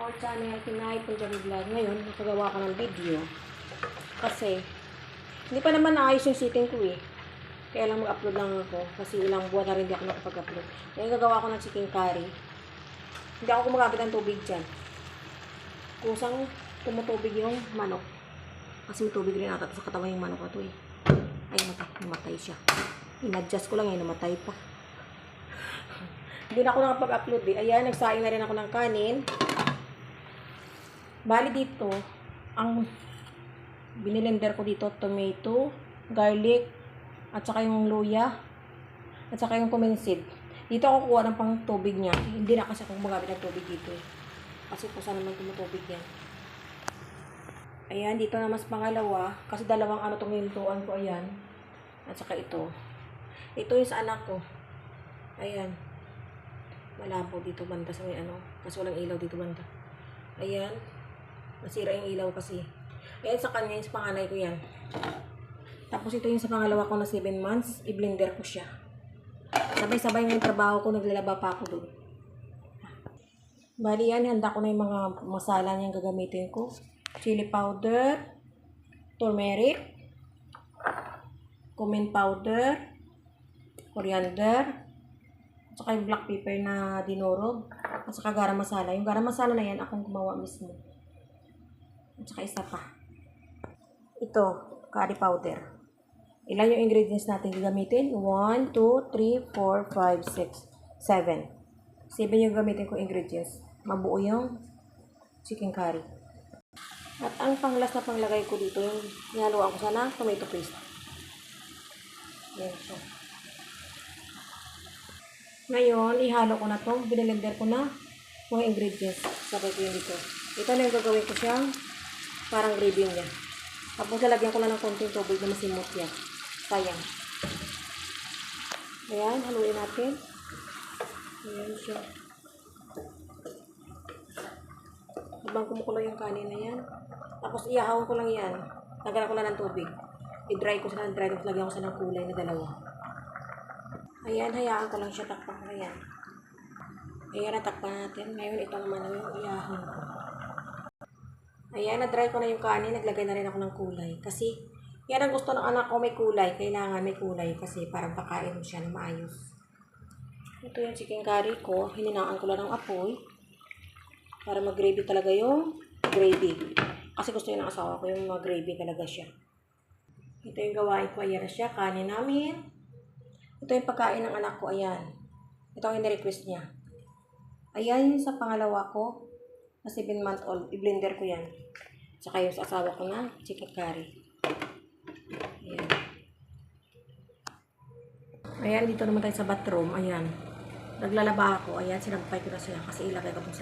our channel, Pinay Punjabi Vlog. Ngayon, nakagawa ko ng video. Kasi, hindi pa naman naayos yung sitting ko eh. Kaya lang mag-upload lang ako. Kasi ilang buwan na rin di ako nakapag-upload. Ngayon, gagawa ko ng chicken curry. Hindi ako gumagamit ng tubig dyan. Kusang tumutubig yung manok. Kasi may tubig rin ata sa katawan yung manok na to eh. Ay, namatay siya. In-adjust ko lang eh, namatay pa. Hindi na ako nakapag-upload eh. Ayan, nagsaing na rin ako ng kanin. Bali dito, ang binilender ko dito, tomato, garlic, at saka yung luya, at saka yung cumin seed. Dito ako kukuha ng pang tubig niya. Hindi na kasi ako magamit ng tubig dito eh. Kasi kung saan naman tumutubig yan. Ayan, dito na mas pangalawa. Kasi dalawang ano itong hintuan ko, ayan. At saka ito. Ito yung sa anak ko. Ayan. Malabo dito banda sa may ano. Kasi walang ilaw dito banda. Ayan. Nasira yung ilaw kasi. Ayan sa kanya, yung sa panganay ko yan. Tapos ito yung sa pangalawa ko na 7 months. I-blender ko siya. Sabay-sabay yung trabaho ko. Naglalaba pa ako doon. Bali yan, handa ko na yung mga masala niyang gagamitin ko. Chili powder. Turmeric. Cumin powder. Coriander. At saka yung black pepper na dinurog. At saka garam masala. Yung garam masala na yan, akong gumawa mismo. At saka isa pa. Ito, curry powder. Ilan yung ingredients natin gagamitin? 1, 2, 3, 4, 5, 6, 7. 7 yung gamitin ko ingredients. Mabuo yung chicken curry. At ang panglas na panglagay ko dito, yung nihaluan ko sana, tomato paste. Yan siya. Ngayon, ihalo ko na to. Binilender ko na mga ingredients. Sabay ko yun dito. Ito na yung gagawin ko siyang parang gravy niya. Tapos lalagyan ko lang ng konting tubig na masimot yan. Sayang. Ayan, haluin natin. Ayan siya. Habang kumukulo yung kanin na yan. Tapos iyahawan ko lang yan. Lagyan ko lang ng tubig. I-dry ko siya ng dry. Tapos lagyan ko siya ng kulay na dalawa. Ayan, hayaan ko lang siya, takpan ko na yan. Ayan, natakpan natin. Ngayon, ito naman yung iyahan ko. Ayan, na-dry ko na yung kanin. Naglagay na rin ako ng kulay. Kasi, yan ang gusto ng anak ko, may kulay. Kailangan may kulay kasi parang pakain mo siya na maayos. Ito yung chicken curry ko. Hininaan ko lang ng apoy. Para mag-gravy talaga yung gravy. Kasi gusto yun ng asawa ko, yung mag-gravy talaga siya. Ito yung gawain ko. Ayan na siya, kanin namin. Ito yung pagkain ng anak ko, ayan. Ito ang in-request niya. Ayan yung sa pangalawa ko, na 7-month-old. I-blender ko yan. Tsaka yung sa asawa ko na chicken curry. Ayan. Ayan, dito naman tayo sa bathroom. Ayan. Naglalaba ako. Ayan, sinampay ko na siya kasi ilagay ko sa